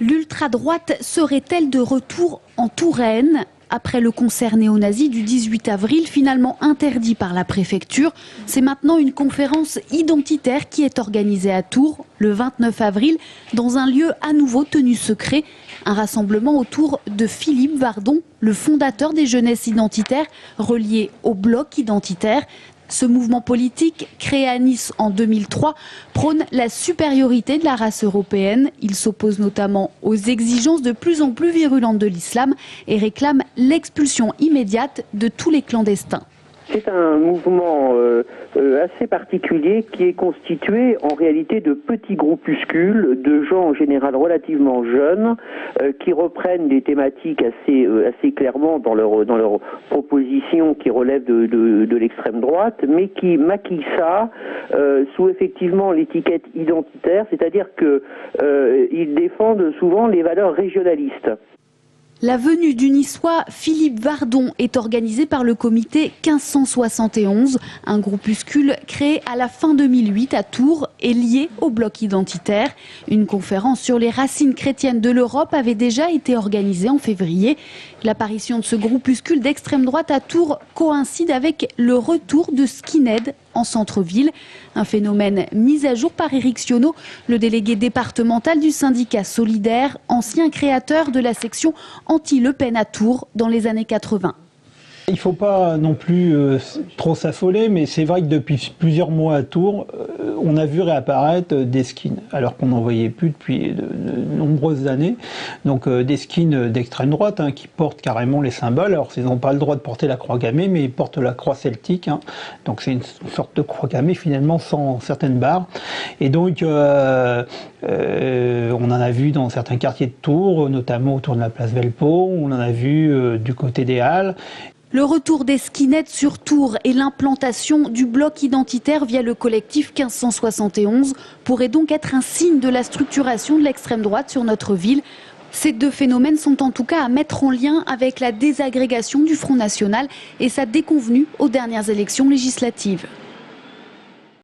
L'ultra-droite serait-elle de retour en Touraine ? Après le concert néo-nazi du 18 avril, finalement interdit par la préfecture, c'est maintenant une conférence identitaire qui est organisée à Tours le 29 avril dans un lieu à nouveau tenu secret. Un rassemblement autour de Philippe Vardon, le fondateur des Jeunesses identitaires, relié au bloc identitaire. Ce mouvement politique, créé à Nice en 2003, prône la supériorité de la race européenne. Il s'oppose notamment aux exigences de plus en plus virulentes de l'islam et réclame l'expulsion immédiate de tous les clandestins. C'est un mouvement assez particulier qui est constitué en réalité de petits groupuscules, de gens en général relativement jeunes, qui reprennent des thématiques assez clairement dans leur propositions qui relèvent de l'extrême droite, mais qui maquillent ça sous effectivement l'étiquette identitaire, c'est-à-dire que ils défendent souvent les valeurs régionalistes. La venue du Niçois Philippe Vardon est organisée par le comité 1571, un groupuscule créé à la fin 2008 à Tours et lié au bloc identitaire. Une conférence sur les racines chrétiennes de l'Europe avait déjà été organisée en février. L'apparition de ce groupuscule d'extrême droite à Tours coïncide avec le retour de skinheads en centre-ville. Un phénomène mis à jour par Éric Ciono, le délégué départemental du syndicat Solidaire, ancien créateur de la section anti-Le Pen à Tours dans les années 80. Il ne faut pas non plus trop s'affoler, mais c'est vrai que depuis plusieurs mois à Tours, on a vu réapparaître des skins, alors qu'on n'en voyait plus depuis de nombreuses années. Donc des skins d'extrême droite qui portent carrément les symboles. Alors ils n'ont pas le droit de porter la croix gammée, mais ils portent la croix celtique. Donc c'est une sorte de croix gammée finalement sans certaines barres. Et donc on en a vu dans certains quartiers de Tours, notamment autour de la place Velpeau. On en a vu du côté des Halles. Le retour des skinheads sur Tours et l'implantation du bloc identitaire via le collectif 1571 pourraient donc être un signe de la structuration de l'extrême droite sur notre ville. Ces deux phénomènes sont en tout cas à mettre en lien avec la désagrégation du Front National et sa déconvenue aux dernières élections législatives.